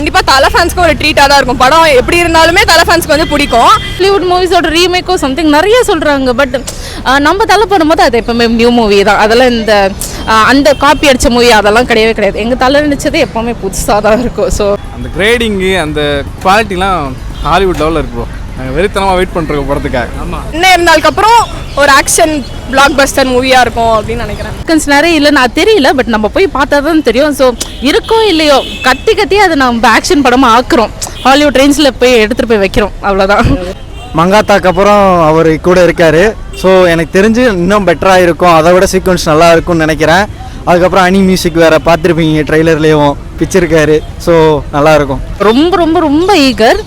கண்டிப்பா தல ஃபேன்ஸ்க்கு ஒரு ட்ரீட்டா தான் இருக்கும். படம் எப்படி இருந்தாலுமே தல ஃபேன்ஸ்க்கு வந்து பிடிக்கும். ஹாலிவுட் மூவிஸோட ரீமேக்கோ சம்திங் நிறைய சொல்கிறாங்க. பட் நம்ம தலை பண்ணும்போது அது எப்போவுமே நியூ மூவி தான். அதெல்லாம் இந்த அந்த காப்பி அடித்த மூவி அதெல்லாம் கிடையவே கிடையாது. எங்கள் தலை நினச்சது எப்போவுமே புதுசாக தான் இருக்கும். ஸோ அந்த கிரேடிங்கு அந்த குவாலிட்டிலாம் ஹாலிவுட் லெவலில் இருக்கும். நாங்கள் வெறித்தனமாக வெயிட் பண்ணுறோம் படத்துக்காக. ஆமாம், என்ன இருந்தாலுக்கப்புறம் ஒரு ஆக்ஷன் பிளாக் பஸ்டர் மூவியாக இருக்கும் அப்படின்னு நினைக்கிறேன். நிறைய இல்லை நான் தெரியல, பட் நம்ம போய் பார்த்தா தான் தெரியும். ஸோ இருக்கோ இல்லையோ கத்தி கத்தி அதை நம்ம ஆக்ஷன் படமாக ஆக்குறோம். ஹாலிவுட் ரேஞ்சில் போய் எடுத்துகிட்டு போய் வைக்கிறோம், அவ்வளோதான். மங்காத்தாக்கு அப்புறம் அவர் கூட இருக்கார். ஸோ எனக்கு தெரிஞ்சு இன்னும் பெட்டராக இருக்கும், அதை விட சீக்வன்ஸ் நல்லா இருக்கும்னு நினைக்கிறேன். அதுக்கப்புறம் அனி மியூசிக் வேறு பார்த்துருப்பீங்க, ட்ரெய்லர்லேயும் பிச்சிருக்காரு. ஸோ நல்லாயிருக்கும். ரொம்ப ரொம்ப ரொம்ப ஈகர்.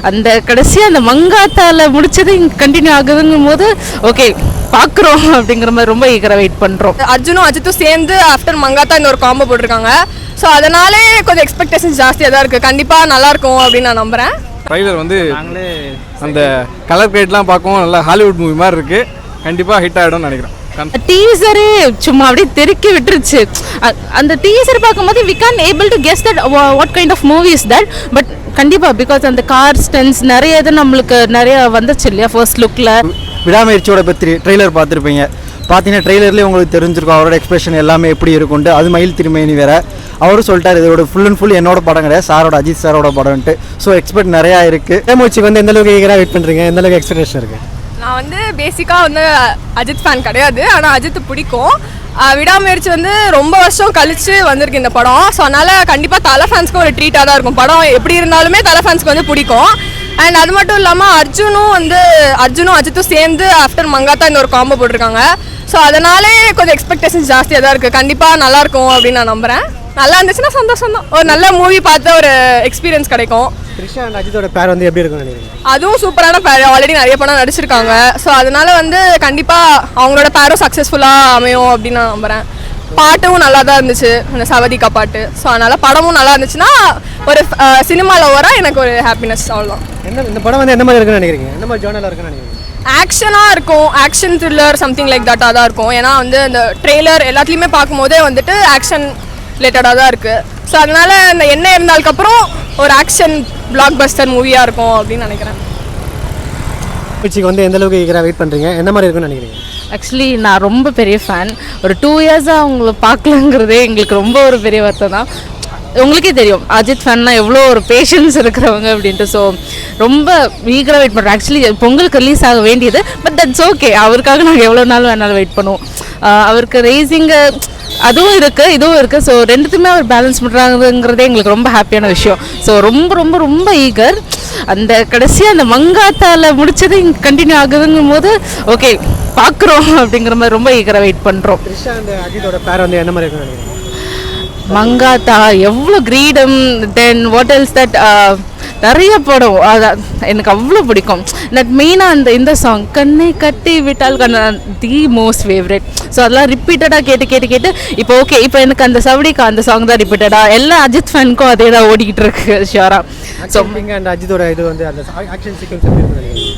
அந்த கடைசியாக அந்த மங்காத்தாவில் முடிச்சது கண்டினியூ ஆகுதுங்கும் போது ஓகே பார்க்குறோம் அப்படிங்கிற மாதிரி ரொம்ப ஈகராக வெயிட் பண்ணுறோம். அர்ஜுனும் அஜித்தும் சேர்ந்து ஆஃப்டர் மங்காத்தா இந்த ஒரு காம்போ போட்டிருக்காங்க. ஸோ அதனாலே கொஞ்சம் எக்ஸ்பெக்டேஷன்ஸ் ஜாஸ்தியாக தான் இருக்குது. கண்டிப்பாக நல்லாயிருக்கும் அப்படின்னு நான் நம்புகிறேன். ட்ரைலர் வந்து அந்த கலர் கிரேட்லாம் பார்க்கவும் நல்லா ஹாலிவுட் மூவி மாதிரி இருக்குது. கண்டிப்பாக ஹிட் ஆகிடும்னு நினைக்கிறேன். டீசரே சும்மா அப்படியே தெருக்கி விட்டுருச்சு. அந்த டீசர் பார்க்கும்போது we can able to guess that what kind of movie is that. But கண்டிப்பாக பிகாஸ் அந்த கார் ஸ்டன்ஸ் நிறைய இது நம்மளுக்கு நிறைய வந்துச்சு இல்லையா ஃபர்ஸ்ட் லுக்கில். விடாமுயற்சியோட பற்றி ட்ரெய்லர் பார்த்துருப்பீங்க. பார்த்தீங்கன்னா ட்ரெய்லர்லேயே உங்களுக்கு தெரிஞ்சிருக்கும் அவரோட எக்ஸ்பிரஷன் எல்லாமே எப்படி இருக்கும்ட்டு. அது மயில் திருமேனி வேறு அவரும் சொல்லிட்டார் இதோட ஃபுல் அண்ட் ஃபுல் என்னோட படம் கிடையாது, சாரோட அஜித் சாரோட படம்ட்டு. ஸோ எக்ஸ்பெக்ட் நிறையா இருக்குது. விடாமுயற்சிக்கு வந்து எந்தளவுக்கு ஈகராக வெயிட் பண்ணுறீங்க, எந்தளவுக்கு எக்ஸ்பெக்டேஷன் இருக்குது? நான் வந்து பேசிக்காக வந்து அஜித் ஃபேன் கிடையாது, ஆனால் அஜித் பிடிக்கும். விடாமுயற்சி வந்து ரொம்ப வருஷம் கழிச்சு வந்திருக்கு இந்த படம். ஸோ அதனால் கண்டிப்பாக தலை ஃபேன்ஸ்க்கு ஒரு ட்ரீட்டாக தான் இருக்கும். படம் எப்படி இருந்தாலுமே தலை ஃபேன்ஸ்க்கு வந்து பிடிக்கும். அண்ட் அது மட்டும் இல்லாமல் அர்ஜுனும் அஜித்தும் சேர்ந்து ஆஃப்டர் மங்காத்தா இந்த ஒரு காம்போ போட்டிருக்காங்க. ஸோ அதனாலே கொஞ்சம் எக்ஸ்பெக்டேஷன்ஸ் ஜாஸ்தியாக தான் இருக்குது. கண்டிப்பாக நல்லாயிருக்கும் அப்படின்னு நான் நம்புகிறேன். நல்லா இருந்துச்சுன்னா சந்தோஷம் தான். ஒரு நல்ல மூவி பார்த்த ஒரு எக்ஸ்பீரியன்ஸ் கிடைக்கும். த்ரிஷா அண்ட் அஜித்தோட பேர் வந்து எப்படி இருக்குன்னு நினைக்கிறீங்க? அதுவும் சூப்பரான பேர், ஆல்ரெடி நிறைய படம் நடிச்சிருக்காங்க. ஸோ அதனால வந்து கண்டிப்பாக அவங்களோட பேரும் சக்ஸஸ்ஃபுல்லாக அமையும் அப்படின்னு நான் நம்புகிறேன். பாட்டும் நல்லா தான் இருந்துச்சு, அந்த சவதிகா பாட்டு. ஸோ அதனால் படமும் நல்லா இருந்துச்சுன்னா ஒரு சினிமாவில் வர எனக்கு ஒரு ஹாப்பினஸ், அவ்வளோதான். இந்த படம் வந்து எந்த மாதிரி இருக்குன்னு நினைக்கிறீங்க? எந்த மாதிரி ஜானலாக இருக்குன்னு நினைக்கிறீங்க? ஆக்ஷனாக இருக்கும், ஆக்ஷன் த்ரில்லர் சம்திங் லைக் தட்டாக தான் இருக்கும். ஏன்னா வந்து அந்த ட்ரெய்லர் எல்லாத்துலேயுமே பார்க்கும்போதே வந்துட்டு ஆக்ஷன் ரிலேட்டடாக தான் இருக்குது. ஸோ அதனால் இந்த என்ன இருந்தாலுக்கப்புறம் ஒரு ஆக்ஷன் பிளாக் பஸ்டர் மூவியாக இருக்கும் அப்படின்னு நினைக்கிறேன். பிச்சிக்கு வந்து எந்தளவுக்கு ஈகராக வெயிட் பண்ணுறீங்க, எந்த மாதிரி இருக்குன்னு நினைக்கிறீங்க? ஆக்சுவலி நான் ரொம்ப பெரிய ஃபேன். ஒரு 2 இயர்ஸாக அவங்கள பார்க்கலங்கிறதே எங்களுக்கு ரொம்ப ஒரு பெரிய வருத்தம் தான். உங்களுக்கே தெரியும் அஜித் ஃபேன்னா எவ்வளோ ஒரு பேஷன்ஸ் இருக்கிறவங்க அப்படின்ட்டு. ஸோ ரொம்ப ஈகராக வெயிட் பண்ணுறோம். ஆக்சுவலி பொங்கலுக்கு ரிலீஸ் ஆக வேண்டியது, பட் தட்ஸ் ஓகே. அவருக்காக நாங்கள் எவ்வளோ நாள் வேணாலும் வெயிட் பண்ணுவோம். அவருக்கு ரேசிங்கு அதுவும் இருக்குது, இதுவும் இருக்குது. ஸோ ரெண்டுத்துமே அவர் பேலன்ஸ் பண்ணுறாங்கிறதே எங்களுக்கு ரொம்ப ஹாப்பியான விஷயம். ஸோ ரொம்ப ரொம்ப ரொம்ப ஈகர். அந்த கடைசியாக அந்த மங்காத்தாவில் முடிச்சது கண்டினியூ ஆகுதுங்கும் போது ஓகே பார்க்குறோம் அப்படிங்கிற மாதிரி ரொம்ப ஈகராக வெயிட் பண்ணுறோம். த்ரிஷா அண்ட் அஜித்தோட பேர் வந்து என்ன மாதிரி இருக்குன்னு நினைக்கிறீங்க? மங்காத்தா எவ்வளோ கிரீடம், தென் வாட் எல்ஸ் தட் நிறைய படம் எனக்கு அவ்வளோ பிடிக்கும். தட் மெயினாக இந்த சாங் கண்ணை கட்டி விட்டால் தி மோஸ்ட் ஃபேவரட். ஸோ அதெல்லாம் ரிப்பீட்டடாக கேட்டு இப்போ ஓகே இப்போ எனக்கு அந்த சவடிக்கா அந்த சாங் தான் ரிப்பீட்டடாக எல்லா அஜித் ஃபேனுக்கும் அதே தான் ஓடிக்கிட்டு இருக்கு ஷியோராக. ஸோ அண்ட் அஜித்தோட இது வந்து அந்த ஆக்ஷன் சீக்வன்ஸ் எப்படி இருக்குன்னு?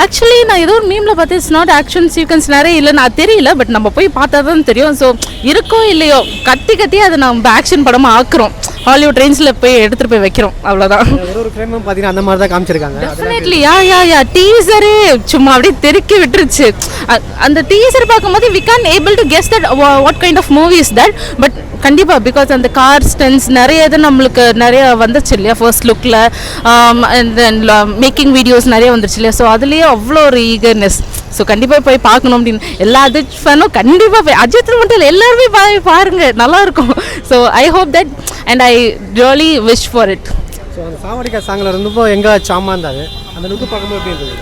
ஆக்சுவலி நான் ஏதோ ஒரு மீமில் பார்த்து இட்ஸ் நாட் ஆக்ஷன் சீக்வன்ஸ் நிறைய இல்லை, நான் தெரியல, பட் நம்ம போய் பார்த்தா தான் தெரியும். ஸோ இருக்கோ இல்லையோ கத்தி கத்தி அதை நம்ம ஆக்ஷன் படமாக ஆக்குறோம். ஹாலிவுட் ரேஞ்சில் போய் எடுத்துகிட்டு போய் வைக்கிறோம், அவ்வளோதான். ஒரு ஃப்ரேமும் பார்த்தீங்கன்னா அந்த மாதிரி தான் காமிச்சிருக்காங்க. டெஃபினெட்லி யா டீசரே சும்மா அப்படியே தெருக்கி விட்டுருச்சு. அந்த டீசர் பார்க்கும்போது we can able to guess that what kind of movie is that. But கண்டிப்பாக பிகாஸ் அந்த கார் ஸ்டன்ஸ் நிறைய இது நம்மளுக்கு நிறைய வந்துச்சு இல்லையா ஃபர்ஸ்ட் லுக்கில். தென் மேக்கிங் வீடியோஸ் நிறைய வந்துருச்சு இல்லையா. ஸோ அதுலேயே அவ்வளோ ஒரு ஈகர்னஸ். ஸோ கண்டிப்பாக போய் பார்க்கணும் அப்படின்னு எல்லா அஜித் ஃபேனும் கண்டிப்பாக போய் அஜித் மட்டும் இல்லை எல்லாருமே பாருங்கள், நல்லாயிருக்கும். So I hope that and I really wish for it. So அந்த சாவடிக்கா சாங்கில் இருந்தப்போ எங்கே சாமா இருந்தாது அந்த லுக்கு பார்க்கும்போது எப்படி இருந்தது?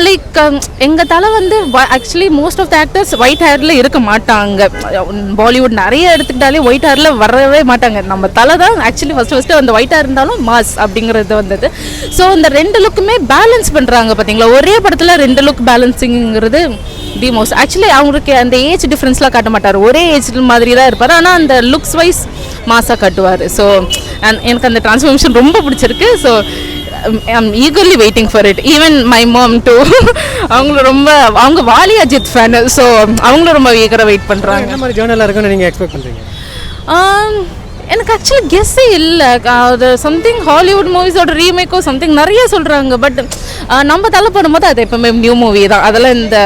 லைக் எங்கள் தலை வந்து actually most of the actors white ஹேரில் இருக்க மாட்டாங்க. பாலிவுட் நிறைய எடுத்துக்கிட்டாலே ஒயிட் ஹேரில் வரவே மாட்டாங்க. நம்ம தலை தான் ஆக்சுவலி ஃபஸ்ட்டு அந்த ஒயிட் ஹேர் இருந்தாலும் மாஸ் அப்படிங்கிறது வந்தது. ஸோ இந்த 2 லுக்குமே பேலன்ஸ் பண்ணுறாங்க பார்த்தீங்களா. ஒரே படத்தில் 2 லுக் பேலன்சிங்கிறது தி மோஸ்ட். ஆக்சுவலி அவங்களுக்கு அந்த ஏஜ் டிஃப்ரென்ஸ்லாம் காட்ட மாட்டார், ஒரே ஏஜ் மாதிரி தான் இருப்பார். ஆனால் அந்த லுக்ஸ் வைஸ் மாஸாக காட்டுவார். ஸோ எனக்கு அந்த டிரான்ஸ்ஃபர்மேஷன் ரொம்ப பிடிச்சிருக்கு. So I'm eagerly waiting for it. Even my mom too. அவங்க வாலி அஜித் ஃபேன். ஸோ அவங்களும் ரொம்ப ஈகராக வெயிட் பண்ணுறாங்க. என்ன மாதிரி ஜேர்னலாக இருக்குன்னு நீங்கள் எக்ஸ்பெக்ட் பண்ணுறீங்க? எனக்கு ஆக்சுவலி கெஸ்ஸே இல்லை. அது சம்திங் ஹாலிவுட் மூவிஸோட ரீமேக்கோ சம்திங் நிறைய சொல்கிறாங்க. பட் நம்ம தலை பண்ணும்போது அது எப்போவுமே நியூ மூவி தான். அதெல்லாம் இந்த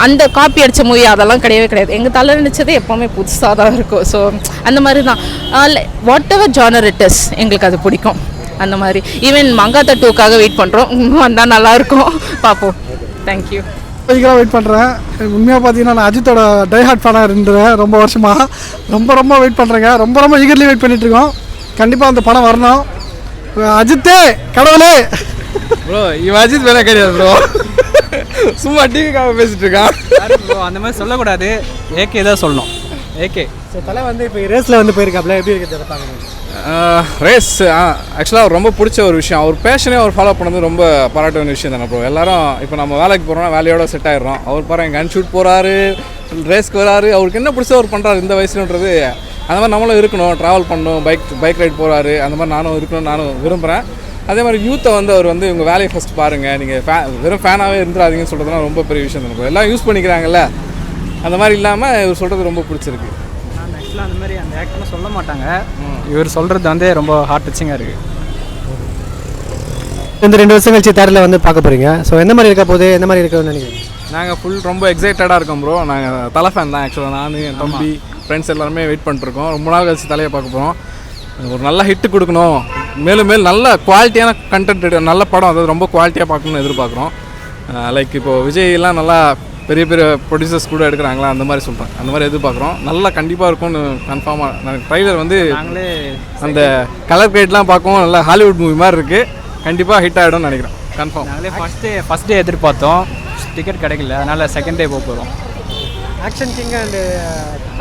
அந்த காப்பி அடித்த மூவி அதெல்லாம் கிடையவே கிடையாது. எங்கள் தலை நினச்சது எப்போவுமே புதுசாக தான் இருக்கும். ஸோ அந்த மாதிரி தான் what ever genre it is எங்களுக்கு அது பிடிக்கும். அந்த மாதிரி ஈவன் மங்காத்தா 2க்காக வெயிட் பண்ணுறோம். இன்னும் வந்தால் நல்லாயிருக்கும், பார்ப்போம். தேங்க்யூ. ஈகராக வெயிட் பண்ணுறேன். உண்மையாக பார்த்தீங்கன்னா நான் அஜித்தோட டைஹார்ட் ஃபேனாக இருந்துறேன் ரொம்ப வருஷமாக. ரொம்ப வெயிட் பண்ணுறேங்க. ரொம்ப ஈகர்லி வெயிட் பண்ணிகிட்ருக்கோம். கண்டிப்பாக அந்த படம் வரணும். அஜித்தே கடவுளே. ப்ரோ இவன் அஜித் வேலை கிடையாது ப்ரோ, சும்மா டிவிக்காக பேசிட்டு இருக்கான் ப்ரோ. அந்த மாதிரி சொல்லக்கூடாது, ஏகே தான் சொல்லணும். ஏகே ஸோ தலை வந்து இப்போ ரேஸில் வந்து போயிருக்காப்ல, எப்படி இருக்குது பார்க்கணும்? ரேஸ் ஆக்சுவலாக அவர் ரொம்ப பிடிச்ச ஒரு விஷயம். அவர் பேஷனே அவர் ஃபாலோ பண்ணது ரொம்ப பாராட்ட வேண்டிய விஷயம் தானே ப்ரோ. எல்லாரும் இப்போ நம்ம வேலைக்கு போகிறோம்னா வேலையோட செட் ஆகிடுறோம். அவர் பாருங்க கன் ஷூட் போகிறாரு, ரேஸ்க்கு வராரு, அவருக்கு என்ன பிடிச்ச அவர் பண்ணுறாரு இந்த வயசுலன்றது. அந்த மாதிரி நம்மளும் இருக்கணும், ட்ராவல் பண்ணணும், பைக் ரைட் போகிறாரு, அந்த மாதிரி நானும் இருக்கணும்னு நானும் விரும்புகிறேன். அதே மாதிரி யூத்தை வந்து அவர் வந்து உங்கள் வேலையை ஃபஸ்ட் பாருங்கள், நீங்கள் வெறும் ஃபேனாகவே இருந்துடாதீங்கன்னு சொல்கிறதுலாம் ரொம்ப பெரிய விஷயம் தானே ப்ரோ. எல்லாம் யூஸ் பண்ணிக்கிறாங்கல்ல, அந்த மாதிரி இல்லாமல் இவர் சொல்கிறது ரொம்ப பிடிச்சிருக்கு. ஆக்சுவலாக அந்த மாதிரி அந்த ஆக்டர்னு சொல்ல மாட்டாங்க. இவர் சொல்கிறது வந்து ரொம்ப ஹார்ட் டச்சிங்காக இருக்குது. இந்த 2 வருஷம் கழிச்சு தேரில் வந்து பார்க்க போகிறீங்க. ஸோ எந்த மாதிரி இருக்க போகுது, எந்த மாதிரி இருக்குன்னு நினைக்கிறேன்? நாங்கள் ரொம்ப எக்ஸைட்டடாக இருக்கோம் ப்ரோ. நாங்கள் தலை ஃபேன் தான் ஆக்சுவலாக. நான் என் தம்பி ஃப்ரெண்ட்ஸ் எல்லாருமே வெயிட் பண்ணிட்டுருக்கோம். ரொம்ப நாள் கழிச்சு தலையை பார்க்க போகிறோம். ஒரு நல்ல ஹிட்டு கொடுக்கணும், மேலும் நல்ல குவாலிட்டியான கண்டென்ட், நல்ல படம், அதாவது ரொம்ப குவாலிட்டியாக பார்க்கணுன்னு எதிர்பார்க்குறோம். லைக் இப்போது விஜய்லாம் நல்லா பெரிய ப்ரொடியூசர்ஸ் கூட எடுக்கிறாங்களா, அந்த மாதிரி சொல்கிறேன். அந்த மாதிரி எதிர்பார்க்குறோம். நல்லா கண்டிப்பாக இருக்கும்னு கன்ஃபார்மாக. நான் ட்ரைலர் வந்து நாங்களே அந்த கலர் கிரேட்லாம் பார்க்கவும் நல்லா ஹாலிவுட் மூவி மாதிரி இருக்குது. கண்டிப்பாக ஹிட் ஆகிடும்னு நினைக்கிறேன், கன்ஃபார்ம். நாங்களே ஃபஸ்ட் டே எதிர்பார்த்தோம், டிக்கெட் கிடைக்கல, அதனால் செகண்ட் டே போக போகிறோம். ஆக்ஷன் கிங் அண்ட்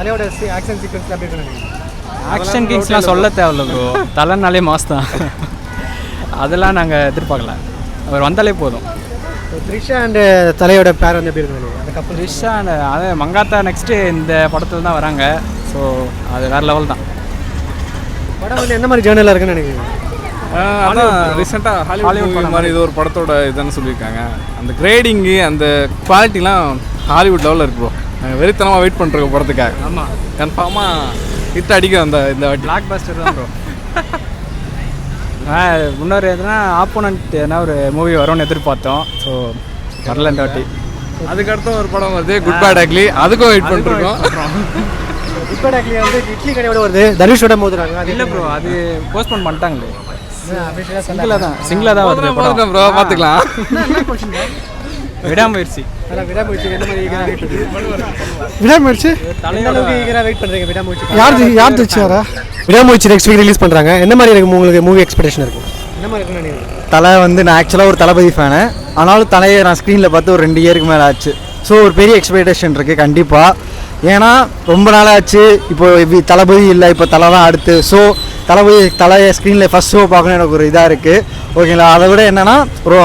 தலையோட ஆக்ஷன் சீக்வன்ஸ் அப்படி இருக்குன்னு ஆக்ஷன் கிங்ஸ்லாம் சொல்ல தேவையில்ல ப்ரோ, தலைனாலே மாஸ் தான். அதெல்லாம் நாங்கள் எதிர்பார்க்கல, அவர் வந்தாலே போதும். த்ரிஷா அண்ட் தலையோட பேர் வந்து எப்படி இருக்குன்னு அதுக்கப்புறம் த்ரிஷா அது மங்காத்தா நெக்ஸ்ட்டு இந்த படத்தில் தான் வராங்க. ஸோ அது வேறு லெவல் தான். படம் வந்து எந்த மாதிரி ஜேர்னலாக இருக்குன்னு நினைக்கிறீங்க? அதான் ரீசெண்டாக ஹாலிவுட் மூவி மாதிரி இது ஒரு படத்தோட இதுன்னு சொல்லியிருக்காங்க. அந்த கிரேடிங்கு அந்த குவாலிட்டிலாம் ஹாலிவுட் லெவலில் இருக்கு ப்ரோ. நாங்கள் வெறித்தனமாக வெயிட் பண்ணுறோம் படத்துக்காக. ஆமாம், கன்ஃபார்மாக ஹிட் அடிக்கும் இந்த வாட்டி. பிளாக் பஸ்டர் தான் ப்ரோ. முன்னொரு எதுனா ஆப்போனண்ட் எதனா ஒரு மூவி வரும்னு எதிர்பார்த்தோம். ஸோ வரல இந்த வாட்டி. அதுக்கடுத்து ஒரு படம் வருது, குட் பேட் அக்லி, அதுக்கும் வெயிட் பண்ணிருக்கோம். குட் பேட் அக்லி வந்து இட்லி கடையோட வருது, தனுஷோட மோதுறாங்க. அது இல்லை ப்ரோ, அது போஸ்ட்போன் பண்ணிட்டாங்களே. சிங்கிளாக தான் வருது படம் ப்ரோ, பார்த்துக்கலாம். விடாமுயற்சி. விடாமுயற்சி எந்த மாதிரி விடாமுயற்சி ஈகராக வெயிட் பண்ணுறீங்க? விடாமுயற்சி யார் ஜெயிச்சாரா? விடாமுயற்சி நெக்ஸ்ட் வீக் ரிலீஸ் பண்ணுறாங்க. எந்த மாதிரி இருக்கு உங்களுக்கு மூவி எக்ஸ்பெக்டேஷன் இருக்கும்? என்ன மாதிரி இருக்குன்னு நினைக்கிறீங்க? தலை வந்து நான் ஆக்சுவலாக ஒரு தளபதி ஃபேனு. ஆனாலும் தலையை நான் ஸ்க்ரீனில் பார்த்து ஒரு 2 இயருக்கு மேலே ஆச்சு. ஸோ ஒரு பெரிய எக்ஸ்பெக்டேஷன் இருக்குது கண்டிப்பாக. ஏன்னா ரொம்ப நாளாச்சு, இப்போ தளபதி இல்லை, இப்போ தலை தான் அடுத்து. ஸோ தலையை ஸ்க்ரீனில் ஃபஸ்ட் ஷோ பார்க்கணும் எனக்கு ஒரு இதாக இருக்குது. ஓகேங்களா? அதை விட என்னென்னா ஒரு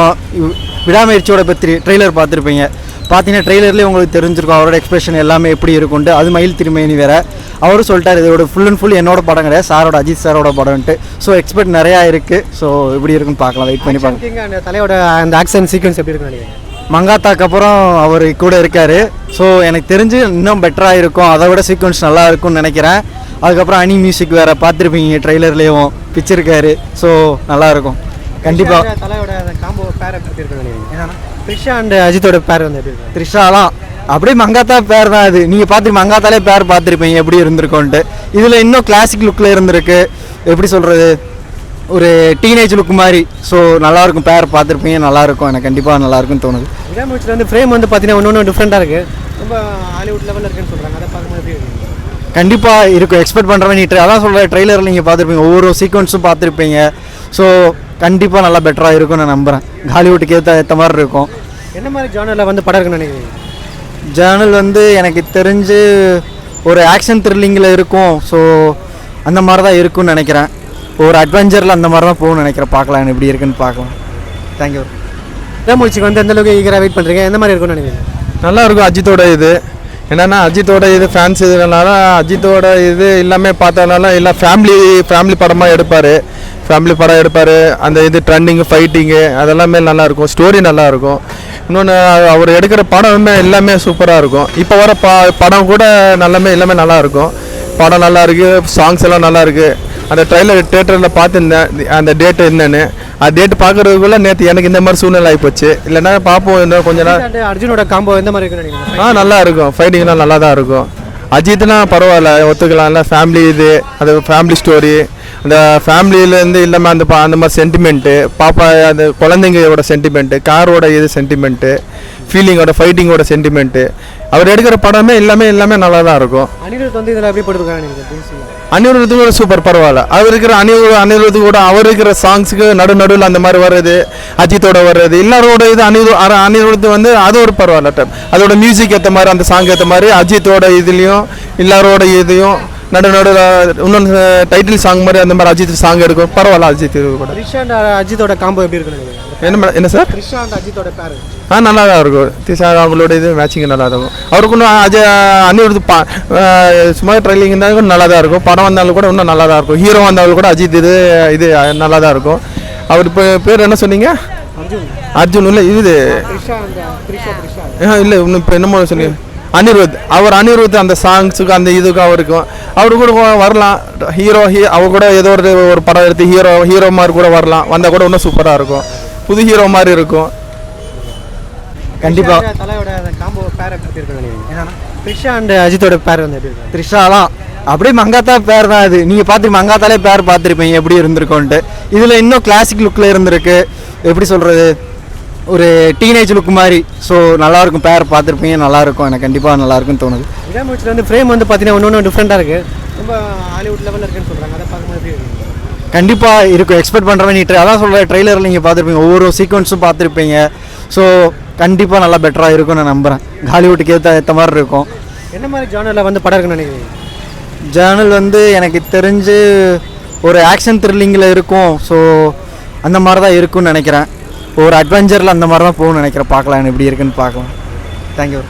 விடாமுயற்சியோட பற்றி ட்ரெய்லர் பார்த்துருப்பீங்க. பார்த்தீங்கன்னா ட்ரெய்லர்லேயே உங்களுக்கு தெரிஞ்சிருக்கும் அவரோட எக்ஸ்பிரஷன் எல்லாமே எப்படி இருக்குன்ட்டு. அது மயில் திருமேனி வேறு. அவரும் சொல்லிட்டார் இதோட ஃபுல் அண்ட் ஃபுல் என்னோட படம் கிடையாது, சாரோட அஜித் சாரோட படம்ட்டு. ஸோ எக்ஸ்பெக்ட் நிறையா இருக்குது. ஸோ எப்படி இருக்குன்னு பார்க்கலாம், வெயிட் பண்ணி பார்க்கலாம். அந்த தலையோட அந்த ஆக்ஷன் சீக்வன்ஸ் எப்படி இருக்குன்னு நினைக்கிறேன்? மங்காத்தாக்கு அப்புறம் அவர் கூட இருக்கார். ஸோ எனக்கு தெரிஞ்சு இன்னும் பெட்டராக இருக்கும், அதை விட சீக்வன்ஸ் நல்லா இருக்கும்னு நினைக்கிறேன். அதுக்கப்புறம் அனி மியூசிக் வேறு பார்த்துருப்பீங்க, ட்ரெய்லர்லேயும் பிச்சிருக்காரு. ஸோ நல்லாயிருக்கும் கண்டிப்பாக. தலையோட அந்த காம்போ பேர் எப்படி இருக்குன்னு நினைக்கிறேன்? த்ரிஷா அண்ட் அஜித்தோட பேர் வந்து எப்படி இருக்கு? த்ரிஷாலாம் அப்படியே மங்காத்தா பேர் தான் அது. நீங்கள் பார்த்து மங்காத்தாலே பேர் பார்த்துருப்பீங்க எப்படி இருந்திருக்கோன்ட்டு. இதில் இன்னும் கிளாசிக் லுக்கில் இருந்திருக்கு. எப்படி சொல்கிறது, ஒரு டீனேஜ் லுக் மாதிரி. ஸோ நல்லாயிருக்கும், பேர் பார்த்துருப்பீங்க, நல்லாயிருக்கும். எனக்கு கண்டிப்பாக நல்லாயிருக்குன்னு தோணுது. விடாமுயற்சியில் வந்து ஃப்ரேம் வந்து பார்த்தீங்கன்னா ஒன்று டிஃப்ரெண்ட்டாக இருக்குது, ரொம்ப ஹாலிவுட் லெவலில் இருக்குன்னு சொல்கிறாங்க. அதை பார்க்கும்போது எப்படி இருக்கு? கண்டிப்பாக இருக்கும், எக்ஸ்பெக்ட் பண்ணுறவன் நீ அதான் சொல்கிற ட்ரெய்லரில் நீங்கள் பார்த்துருப்பீங்க, ஒவ்வொரு சீக்வன்ஸும் பார்த்துருப்பீங்க. ஸோ கண்டிப்பாக நல்லா பெட்டராக இருக்கும்னு நான் நம்புகிறேன். ஹாலிவுட்டுக்கு ஏற்ற மாதிரி இருக்கும். என்ன மாதிரி ஜானரில் வந்து படம் இருக்குன்னு நினைக்கிறீங்க? ஜேர்னல் வந்து எனக்கு தெரிஞ்சு ஒரு ஆக்ஷன் த்ரில்லிங்கில் இருக்கும். ஸோ அந்த மாதிரி தான் இருக்கும்னு நினைக்கிறேன். ஒரு அட்வென்ச்சரில் அந்த மாதிரி தான் போகணும்னு நினைக்கிறேன். பார்க்கலாம் எப்படி இருக்குன்னு பார்க்கலாம். தேங்க்யூ. விடாமுயற்சிக்கு வந்து எந்தளவுக்கு ஈகராக வெயிட் பண்ணுறீங்க? எந்த மாதிரி இருக்கும்னு நினைக்கிறீங்க? நல்லாயிருக்கும். அஜித்தோட இது என்னென்னா அஜித்தோட இது ஃபேன்ஸ் இதனால அஜித்தோட இது எல்லாமே பார்த்ததுனால எல்லாம் ஃபேமிலி படமாக எடுப்பார். ஃபேமிலி படம் எடுப்பார். அந்த இது ட்ரெண்டிங்கு, ஃபைட்டிங்கு அதெல்லாமே நல்லாயிருக்கும். ஸ்டோரி நல்லாயிருக்கும். இன்னொன்று அவர் எடுக்கிற படம் எல்லாமே சூப்பராக இருக்கும். இப்போ வர படம் கூட எல்லாமே நல்லாயிருக்கும். படம் நல்லா இருக்குது, சாங்ஸ் எல்லாம் நல்லா இருக்குது. அந்த ட்ரைலர் தேட்டரில் பார்த்துருந்தேன் அந்த டேட்டு என்னன்னு. அது டேட்டு பார்க்குறதுக்குள்ளே நேற்று எனக்கு இந்த மாதிரி சூழ்நிலை ஆகிப்போச்சு. இல்லைன்னா பார்ப்போம் இன்னும் கொஞ்ச நாள். அர்ஜுனோட காம்போ எந்த மாதிரி இருக்குன்னு நினைக்கிறேன்? நல்லா இருக்கும், ஃபைட்டிங்லாம் நல்லா தான் இருக்கும். அஜித்னா பரவாயில்ல, ஒத்துக்கலாம்ல. ஃபேமிலி இது, அது ஃபேமிலி ஸ்டோரி. அந்த ஃபேமிலியிலேருந்து இல்லாமல் அந்த மாதிரி சென்டிமெண்ட்டு, பாப்பா அந்த குழந்தைங்களோட சென்டிமெண்ட்டு, காரோட இது சென்டிமெண்ட்டு, ஃபீலிங்கோட ஃபைட்டிங்கோட சென்டிமெண்ட்டு, அவர் எடுக்கிற படமே எல்லாமே நல்லா தான் இருக்கும். அனிருத் வந்து இதில் எப்படி போட்டுருக்காங்க? அனிருத் கூட சூப்பர், பரவாயில்ல. அவர் இருக்கிற அனிருத் கூட அவர் இருக்கிற சாங்ஸுக்கு நடுவில் அந்த மாதிரி வர்றது, அஜித்தோட வர்றது, எல்லாரோட இது அனிருத் வந்து அது ஒரு பரவாயில்ல டைப். அதோட மியூசிக் ஏற்ற மாதிரி, அந்த சாங் ஏற்ற மாதிரி அஜித்தோட இதுலேயும் எல்லாரோட இதையும் நடுவில் இன்னொன்று டைட்டில் சாங் மாதிரி அந்த மாதிரி அஜித் சாங் எடுக்கும், பரவாயில்ல. அஜித் கூட த்ரிஷா அண்ட் அஜித்தோட காம்போ எப்படி இருக்குன்னு என்ன சார்? த்ரிஷா அண்ட் அஜித்தோட பேர் நல்லா தான் இருக்கும். திஷா அவங்களோட இது மேட்சிங் நல்லா இருக்கும். அவருக்கு இன்னும் அனிருத் சும்மா ட்ரைலிங் இருந்தாலும் நல்லா தான் இருக்கும். படம் வந்தாலும் கூட இன்னும் நல்லா தான் இருக்கும். ஹீரோ வந்தாலும் கூட அஜித் இது நல்லா தான் இருக்கும். அவர் இப்போ பேர் என்ன சொன்னீங்க? அர்ஜுன் இல்லை இது இல்லை இன்னும் இப்போ என்னமோ சொன்னீங்க. அனிருத் அந்த சாங்ஸுக்கு அந்த இதுக்கும் அவரு கூட வரலாம். அவர் கூட ஏதோ ஒரு படம் எடுத்து ஹீரோ மாதிரி கூட வரலாம். வந்தால் கூட இன்னும் சூப்பராக இருக்கும். புது ஹீரோ மாதிரி இருக்கும். கண்டிப்பாக தலையோட காம்போ பேர் எப்படி இருக்குன்னு த்ரிஷா அண்ட் அஜித்தோட பேர் வந்து எப்படி இருக்கு? த்ரிஷாலாம் அப்படியே மங்காத்தா பேர் தான் அது. நீங்கள் பார்த்து மங்காத்தாலே பேர் பார்த்துருப்பீங்க எப்படி இருந்திருக்கோன்ட்டு. இதில் இன்னும் கிளாசிக் லுக்கில் இருந்திருக்கு. எப்படி சொல்கிறது, ஒரு டீனேஜ் லுக் மாதிரி. ஸோ நல்லாயிருக்கும், பேர் பார்த்துருப்பீங்க, நல்லாயிருக்கும். எனக்கு கண்டிப்பாக நல்லாயிருக்குன்னு தோணுது. விடாமுயற்சியில் வந்து ஃப்ரேம் வந்து பார்த்தீங்கன்னா ஒன்று டிஃப்ரெண்ட்டாக இருக்குது. ரொம்ப ஹாலிவுட் லெவலில் இருக்குன்னு சொல்கிறாங்க. அதை பார்க்கும்போது எப்படி இருக்கு? கண்டிப்பாக இருக்கும். எக்ஸ்பெக்ட் பண்ணுறவன் நீ அதான் சொல்கிற ட்ரெய்லரில் நீங்கள் பார்த்துருப்பீங்க, ஒவ்வொரு சீக்வன்ஸும் பார்த்துருப்பீங்க. ஸோ கண்டிப்பாக நல்லா பெட்டராக இருக்கும்னு நான் நம்புகிறேன். ஹாலிவுட்டுக்கு ஏற்ற மாதிரி இருக்கும். என்ன மாதிரி ஜானரில் வந்து படம் இருக்குன்னு நினைக்கிறீங்க? ஜேர்னல் வந்து எனக்கு தெரிஞ்சு ஒரு ஆக்ஷன் த்ரில்லிங்கில் இருக்கும். ஸோ அந்த மாதிரி தான் இருக்கும்னு நினைக்கிறேன். ஒரு அட்வென்ச்சரில் அந்த மாதிரி தான் போகணும்னு நினைக்கிறேன். பார்க்கலாம் எப்படி இருக்குன்னு பார்க்கலாம். தேங்க்யூ.